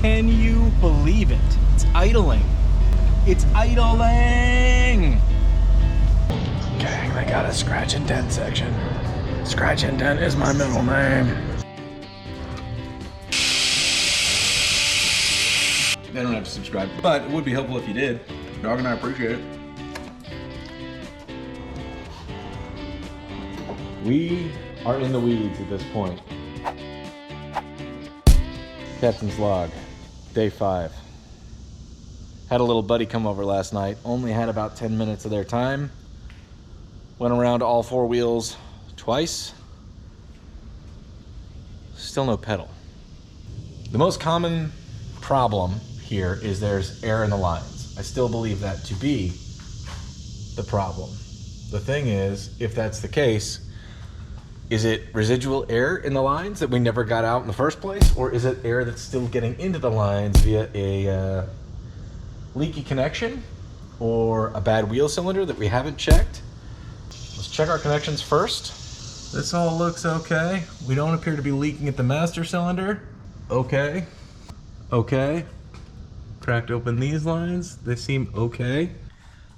Can you believe it? It's idling. It's idling! Gang, they got a scratch and dent section. Scratch and dent is my middle name. They don't have to subscribe, but it would be helpful if you did. Dog and I appreciate it. We are in the weeds at this point. Captain's log, day 5. Had a little buddy come over last night. Only had about 10 minutes of their time. Went around all 4 wheels twice. Still no pedal. The most common problem here is there's air in the lines. I still believe that to be the problem. The thing is, if that's the case, is it residual air in the lines that we never got out in the first place? Or is it air that's still getting into the lines via a leaky connection or a bad wheel cylinder that we haven't checked? Let's check our connections first. This all looks okay. We don't appear to be leaking at the master cylinder. Okay. Okay. Cracked open these lines. They seem okay.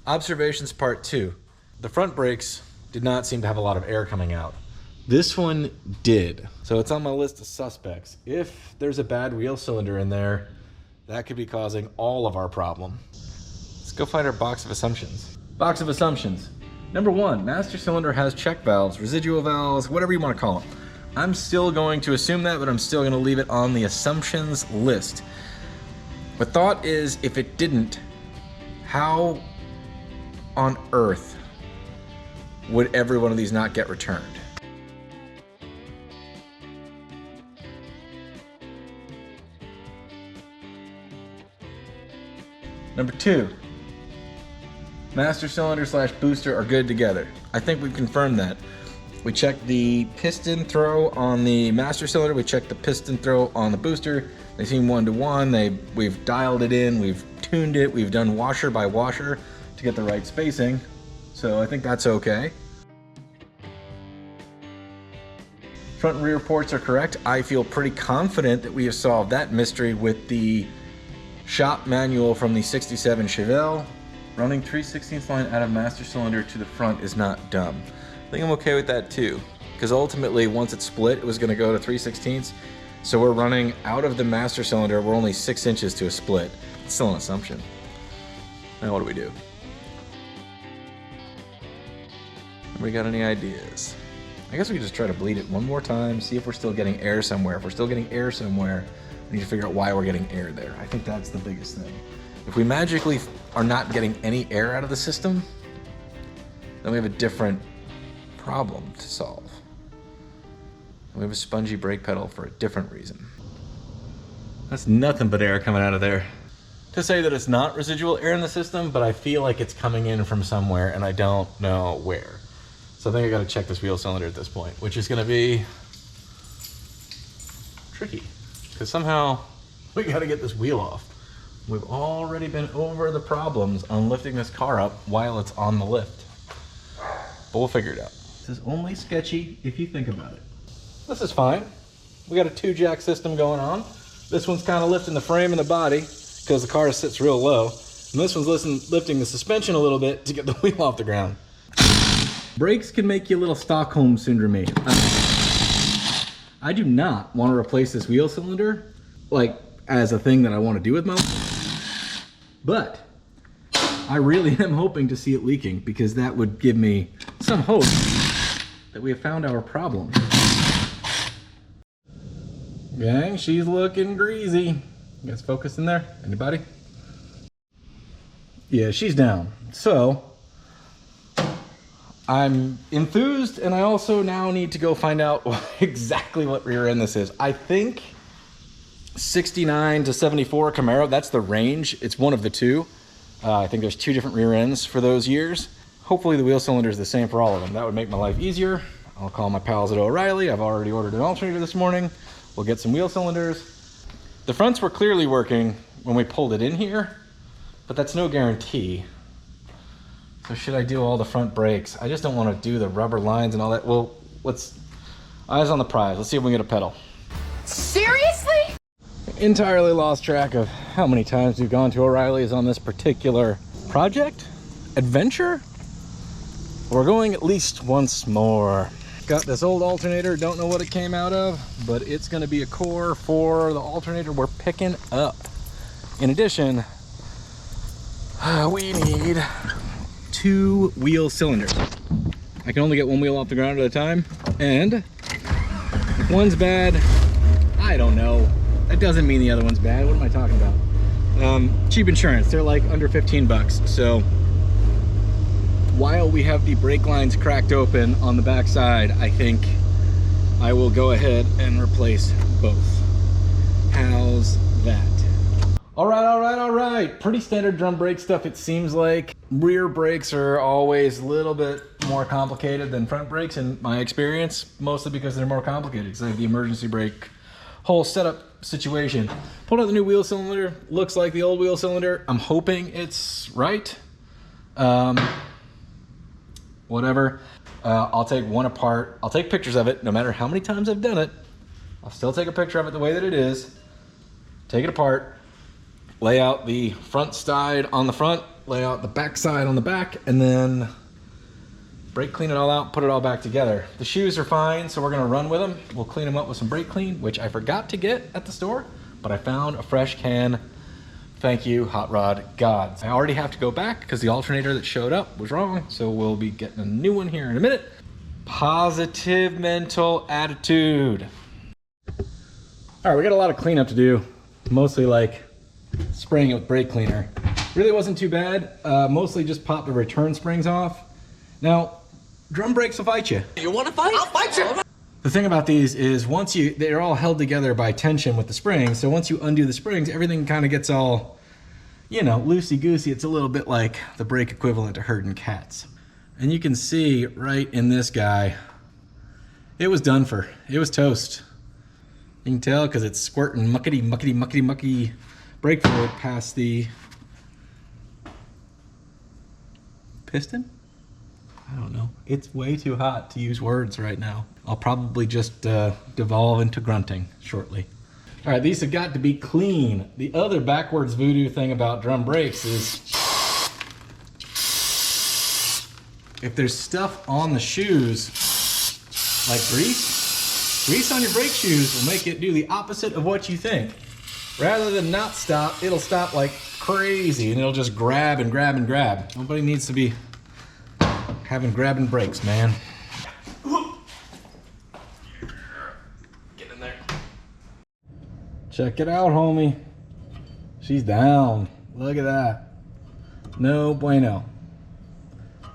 Observations part 2. The front brakes did not seem to have a lot of air coming out. This one did. So it's on my list of suspects. If there's a bad wheel cylinder in there, that could be causing all of our problem. Let's go find our box of assumptions. Box of assumptions. Number 1, master cylinder has check valves, residual valves, whatever you want to call them. I'm still going to assume that, but I'm still going to leave it on the assumptions list. The thought is, if it didn't, how on earth would every one of these not get returned? Number 2, master cylinder / booster are good together. I think we've confirmed that. We checked the piston throw on the master cylinder, we checked the piston throw on the booster. They seem 1 to 1. We've dialed it in, we've tuned it, we've done washer by washer to get the right spacing. So I think that's okay. Front and rear ports are correct. I feel pretty confident that we have solved that mystery with the shop manual from the 67 Chevelle. Running 3/16 line out of master cylinder to the front is not dumb. I think I'm okay with that too, because ultimately once it's split, it was going to go to 3/16. So we're running out of the master cylinder. We're only 6 inches to a split. It's still an assumption. Now what do we do? Anybody got any ideas? I guess we could just try to bleed it one more time, see if we're still getting air somewhere. If we're still getting air somewhere, we need to figure out why we're getting air there. I think that's the biggest thing. If we magically are not getting any air out of the system, then we have a different problem to solve. We have a spongy brake pedal for a different reason. That's nothing but air coming out of there. To say that it's not residual air in the system, but I feel like it's coming in from somewhere and I don't know where. So I think I gotta check this wheel cylinder at this point, which is gonna be tricky, because somehow we gotta get this wheel off. We've already been over the problems on lifting this car up while it's on the lift. But we'll figure it out. This is only sketchy if you think about it. This is fine. We got a 2-jack system going on. This one's kind of lifting the frame and the body because the car sits real low. And this one's lifting the suspension a little bit to get the wheel off the ground. Brakes can make you a little Stockholm syndrome. I do not want to replace this wheel cylinder, like, as a thing that I want to do with my life. But I really am hoping to see it leaking, because that would give me some hope that we have found our problem. Gang, she's looking greasy. You guys focus in there? Anybody? Yeah, she's down. So I'm enthused, and I also now need to go find out exactly what rear end this is. I think 69 to 74 Camaro, that's the range. It's one of the two. I think there's 2 different rear ends for those years. Hopefully the wheel cylinder is the same for all of them. That would make my life easier. I'll call my pals at O'Reilly. I've already ordered an alternator this morning. We'll get some wheel cylinders. The fronts were clearly working when we pulled it in here, but that's no guarantee. So should I do all the front brakes? I just don't want to do the rubber lines and all that. Well, let's, eyes on the prize. Let's see if we can get a pedal. Seriously? entirely lost track of how many times we've gone to O'Reilly's on this particular project, adventure. We're going at least once more. Got this old alternator, don't know what it came out of, but it's gonna be a core for the alternator we're picking up. In addition, we need 2 wheel cylinders. I can only get 1 wheel off the ground at a time, and if one's bad, I don't know. That doesn't mean the other one's bad. What am I talking about? Cheap insurance, they're like under 15 bucks. So while we have the brake lines cracked open on the back side, I think I will go ahead and replace both. How's that? All right. Pretty standard drum brake stuff, it seems like. Rear brakes are always a little bit more complicated than front brakes in my experience, mostly because they're more complicated, because I have the emergency brake whole setup situation. Pulled out the new wheel cylinder, looks like the old wheel cylinder. I'm hoping it's right. Whatever. I'll take one apart. I'll take pictures of it, no matter how many times I've done it. I'll still take a picture of it the way that it is. Take it apart, lay out the front side on the front, lay out the back side on the back, and then brake clean it all out, put it all back together. The shoes are fine, so we're gonna run with them. We'll clean them up with some brake clean, which I forgot to get at the store, but I found a fresh can. Thank you, Hot Rod gods. I already have to go back because the alternator that showed up was wrong, so we'll be getting a new one here in a minute. Positive mental attitude. All right, we got a lot of cleanup to do, mostly like spraying it with brake cleaner. Really wasn't too bad. Mostly just pop the return springs off. Now, drum brakes will fight you. You want to fight? I'll fight you. The thing about these is they're all held together by tension with the springs. So once you undo the springs, everything kind of gets all, you know, loosey-goosey. It's a little bit like the brake equivalent to herding cats. And you can see right in this guy, it was done for. It was toast. You can tell because it's squirting muckety brake fluid past the piston. I don't know. It's way too hot to use words right now. I'll probably just devolve into grunting shortly. All right, these have got to be clean. The other backwards voodoo thing about drum brakes is if there's stuff on the shoes, like grease on your brake shoes will make it do the opposite of what you think. Rather than not stop, it'll stop like crazy and it'll just grab and grab and grab. Nobody needs to be having grabbing brakes, man. Get in there. Check it out, homie. She's down. Look at that. No bueno. I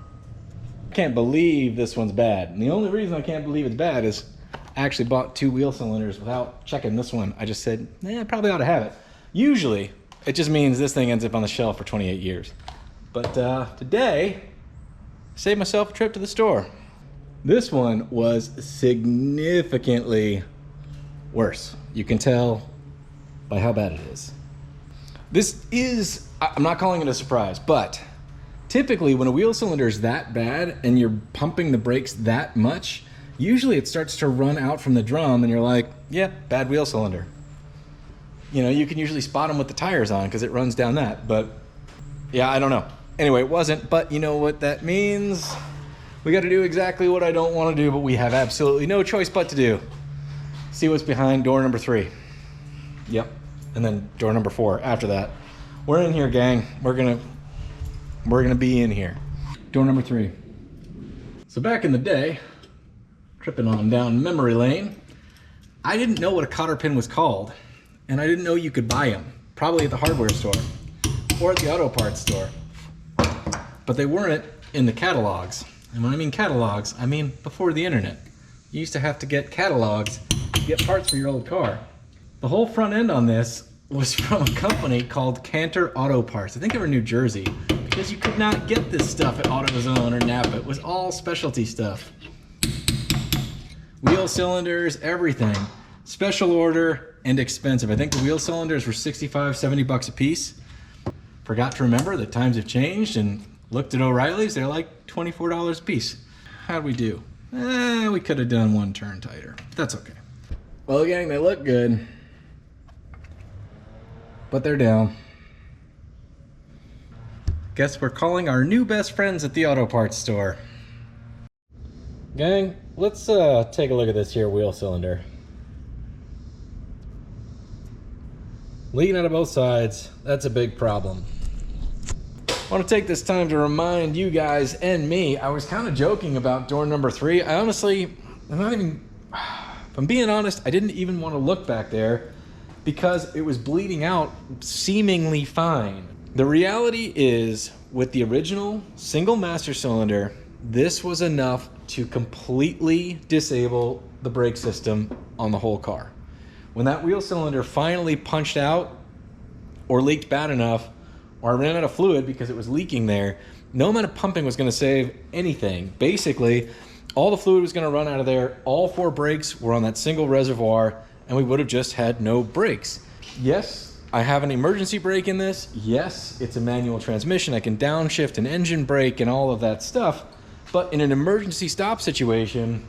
can't believe this one's bad. And the only reason I can't believe it's bad is I actually bought 2 wheel cylinders without checking this one. I just said, I probably ought to have it. Usually, it just means this thing ends up on the shelf for 28 years. But today, saved myself a trip to the store. This one was significantly worse. You can tell by how bad it is. This is, I'm not calling it a surprise, but typically when a wheel cylinder is that bad and you're pumping the brakes that much, usually it starts to run out from the drum and you're like, yeah, bad wheel cylinder. You know, you can usually spot them with the tires on because it runs down that, but yeah, I don't know. Anyway, it wasn't, but you know what that means? We got to do exactly what I don't want to do, but we have absolutely no choice but to do. See what's behind door number 3. Yep, and then door number 4 after that. We're in here, gang. We're gonna be in here. Door number 3. So back in the day, tripping on down memory lane, I didn't know what a cotter pin was called, and I didn't know you could buy them, probably at the hardware store or at the auto parts store. But they weren't in the catalogs. And when I mean catalogs, I mean before the internet. You used to have to get catalogs to get parts for your old car. The whole front end on this was from a company called Cantor Auto Parts. I think they were in New Jersey, because you could not get this stuff at AutoZone or Napa. It was all specialty stuff. Wheel cylinders, everything. Special order and expensive. I think the wheel cylinders were 65, 70 bucks a piece. Forgot to remember that times have changed and looked at O'Reilly's, they're like $24 a piece. How'd we do? We could have done one turn tighter. That's okay. Well, gang, they look good. but they're down. Guess we're calling our new best friends at the auto parts store. Gang, let's take a look at this here wheel cylinder. Leaking out of both sides, that's a big problem. I want to take this time to remind you guys and me, I was kind of joking about door number 3. I honestly, if I'm being honest, I didn't even want to look back there because it was bleeding out seemingly fine. The reality is, with the original single master cylinder, this was enough to completely disable the brake system on the whole car. When that wheel cylinder finally punched out or leaked bad enough, or I ran out of fluid because it was leaking there, no amount of pumping was going to save anything. Basically, all the fluid was going to run out of there. All 4 brakes were on that single reservoir, and we would have just had no brakes. Yes, I have an emergency brake in this. Yes, it's a manual transmission. I can downshift an engine brake and all of that stuff. But in an emergency stop situation,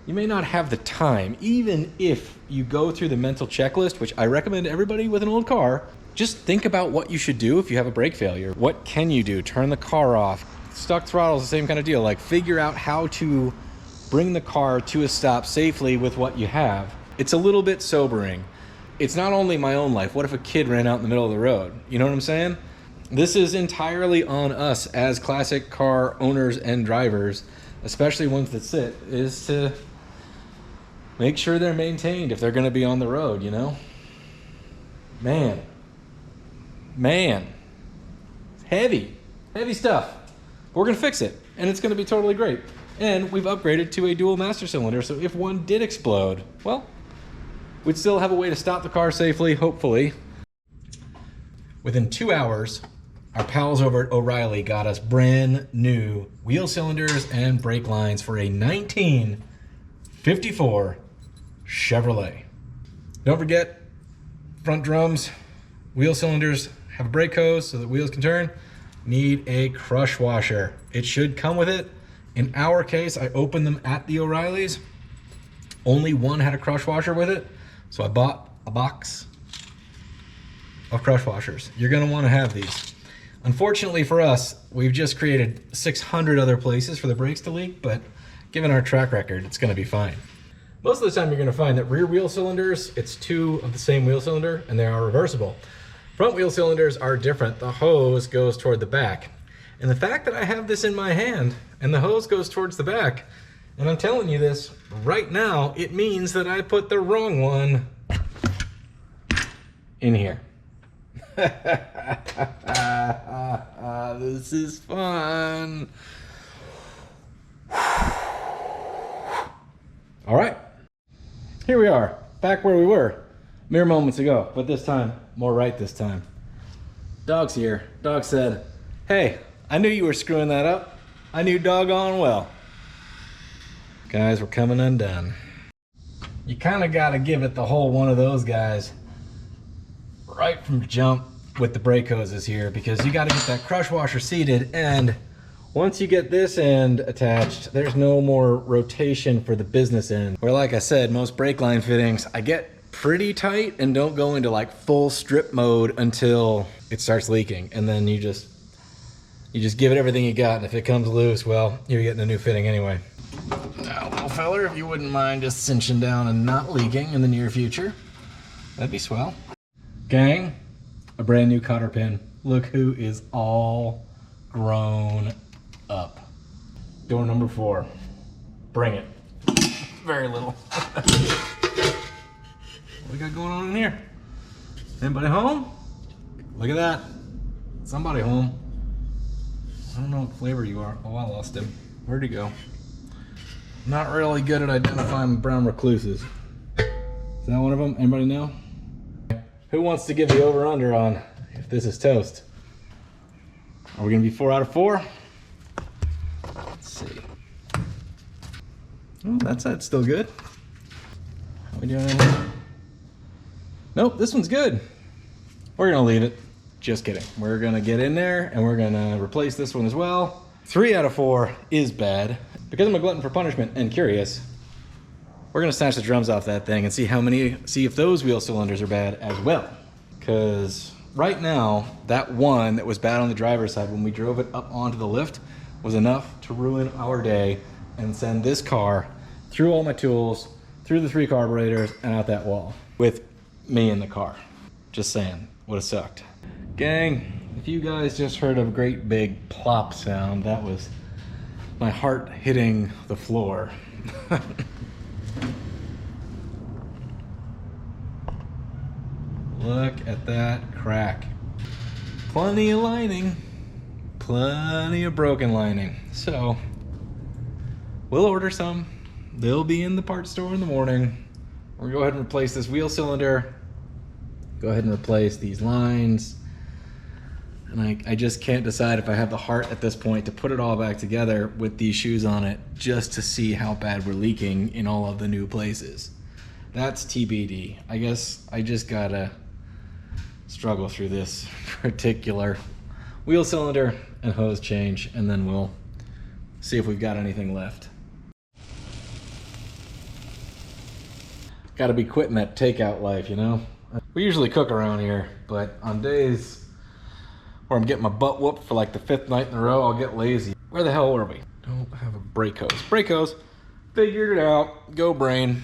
you may not have the time. Even if you go through the mental checklist, which I recommend everybody with an old car, just think about what you should do if you have a brake failure. What can you do? Turn the car off. Stuck throttle is the same kind of deal. Like, figure out how to bring the car to a stop safely with what you have. It's a little bit sobering. It's not only my own life. What if a kid ran out in the middle of the road? You know what I'm saying? This is entirely on us as classic car owners and drivers, especially ones that sit, is to make sure they're maintained if they're going to be on the road, you know? Man, heavy stuff. But we're going to fix it, and it's going to be totally great. And we've upgraded to a dual master cylinder, so if one did explode, well, we'd still have a way to stop the car safely, hopefully. Within 2 hours, our pals over at O'Reilly got us brand new wheel cylinders and brake lines for a 1954 Chevrolet. Don't forget, front drums, wheel cylinders have a brake hose so the wheels can turn. Need a crush washer. It should come with it. In our case, I opened them at the O'Reilly's. Only one had a crush washer with it, so I bought a box of crush washers. You're gonna wanna have these. Unfortunately for us, we've just created 600 other places for the brakes to leak, but given our track record, it's gonna be fine. Most of the time you're gonna find that rear wheel cylinders, it's 2 of the same wheel cylinder and they are reversible. Front wheel cylinders are different. The hose goes toward the back. And the fact that I have this in my hand and the hose goes towards the back, and I'm telling you this right now, it means that I put the wrong one in here. This is fun. All right, here we are, back where we were mere moments ago, but this time, more right this time. Dog's here. Dog said, hey, I knew you were screwing that up. I knew doggone well. Guys, we're coming undone. You kind of got to give it the whole one of those guys right from jump with the brake hoses here, because you got to get that crush washer seated, and once you get this end attached, there's no more rotation for the business end. Where, like I said, most brake line fittings, I get pretty tight and don't go into like full strip mode until it starts leaking, and then you just give it everything you got, and if it comes loose, well, you're getting a new fitting anyway. Now, little feller, if you wouldn't mind just cinching down and not leaking in the near future, that'd be swell. Gang, a brand new cotter pin. Look who is all grown up. Door number 4. Bring it. Very little. What we got going on in here? Anybody home? Look at that. Somebody home. I don't know what flavor you are. Oh, I lost him. Where'd he go? Not really good at identifying brown recluses. Is that one of them? Anybody know? Who wants to give the over-under on if this is toast? Are we gonna be 4 out of 4? Let's see. Oh, that side's still good. How we doing in here? Nope, this one's good. We're gonna leave it. Just kidding. We're gonna get in there and we're gonna replace this one as well. 3 out of 4 is bad. Because I'm a glutton for punishment and curious, we're gonna snatch the drums off that thing and see if those wheel cylinders are bad as well. Because right now, that one that was bad on the driver's side, when we drove it up onto the lift, was enough to ruin our day and send this car through all my tools, through the 3 carburetors, and out that wall with me in the car. Just saying, would have sucked. Gang, if you guys just heard a great big plop sound, that was my heart hitting the floor. Look at that crack. Plenty of lining, plenty of broken lining. So we'll order some. They'll be in the parts store in the morning. We're gonna go ahead and replace this wheel cylinder. Go ahead and replace these lines. And I just can't decide if I have the heart at this point to put it all back together with these shoes on it, just to see how bad we're leaking in all of the new places. That's TBD. I guess I just gotta struggle through this particular wheel cylinder and hose change, and then we'll see if we've got anything left. Gotta be quitting that takeout life, you know? We usually cook around here, but on days where I'm getting my butt whooped for like the 5th night in a row, I'll get lazy. Where the hell were we? Don't have a brake hose. Brake hose, figured it out, go brain.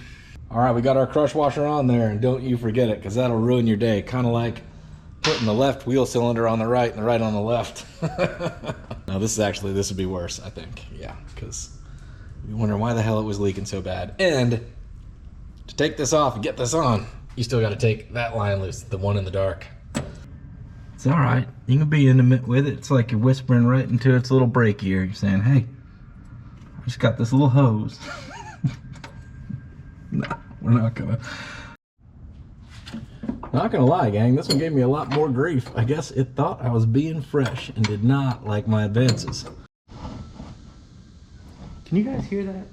All right, we got our crush washer on there, and don't you forget it, because that'll ruin your day. Kind of like putting the left wheel cylinder on the right and the right on the left. No, this would be worse, I think. Yeah, because you wonder why the hell it was leaking so bad. And to take this off and get this on, you still got to take that line loose, the one in the dark. It's all right. You can be intimate with it. It's like you're whispering right into its little brake ear. You're saying, hey, I just got this little hose. No, we're not gonna. Not gonna lie, gang, this one gave me a lot more grief. I guess it thought I was being fresh and did not like my advances. Can you guys hear that?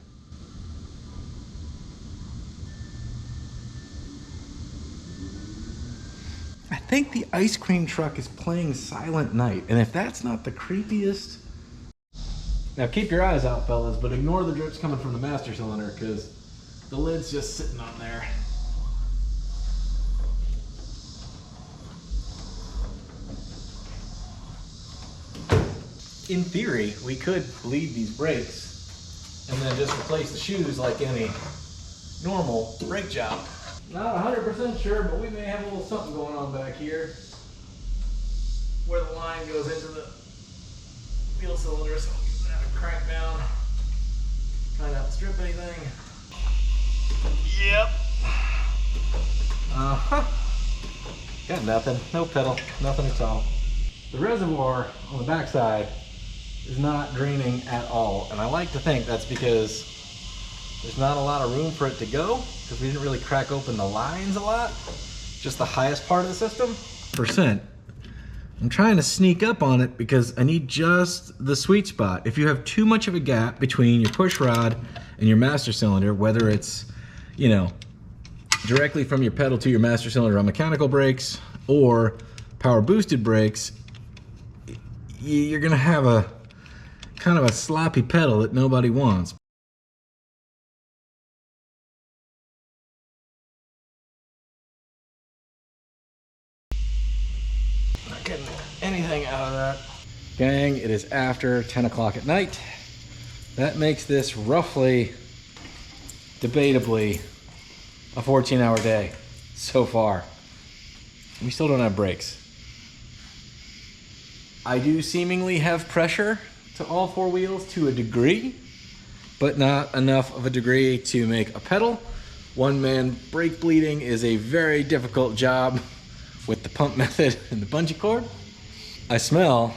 I think the ice cream truck is playing Silent Night, and if that's not the creepiest... Now keep your eyes out, fellas, but ignore the drips coming from the master cylinder, because the lid's just sitting on there. In theory, we could bleed these brakes and then just replace the shoes like any normal brake job. Not 100% sure, but we may have a little something going on back here where the line goes into the wheel cylinder, so we'll have to crank down, try not to strip anything. Yep. Got nothing, no pedal, nothing at all. The reservoir on the backside is not draining at all, and I like to think that's because there's not a lot of room for it to go, because we didn't really crack open the lines a lot, just the highest part of the system. I'm trying to sneak up on it because I need just the sweet spot. If you have too much of a gap between your push rod and your master cylinder, whether it's, you know, directly from your pedal to your master cylinder on mechanical brakes or power boosted brakes, you're gonna have a kind of a sloppy pedal that nobody wants. Not getting anything out of that. Gang, it is after 10 o'clock at night. That makes this roughly, debatably, a 14-hour day so far. We still don't have brakes. I do seemingly have pressure to all 4 wheels to a degree, but not enough of a degree to make a pedal. One-man brake bleeding is a very difficult job with the pump method and the bungee cord. I smell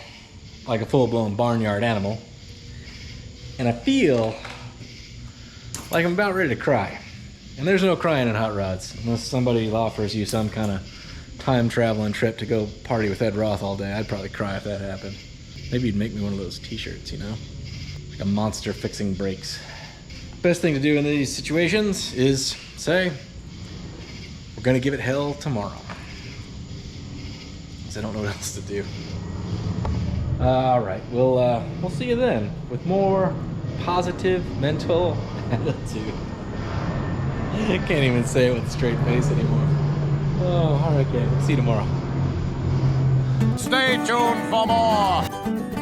like a full-blown barnyard animal, and I feel like I'm about ready to cry. And there's no crying in hot rods, unless somebody offers you some kind of time-traveling trip to go party with Ed Roth all day. I'd probably cry if that happened. Maybe you'd make me one of those t-shirts, you know? Like a monster fixing brakes. Best thing to do in these situations is say, we're gonna give it hell tomorrow. Because I don't know what else to do. All right, we'll see you then with more positive mental attitude. I can't even say it with a straight face anymore. Oh, all right, gang. See you tomorrow. Stay tuned for more.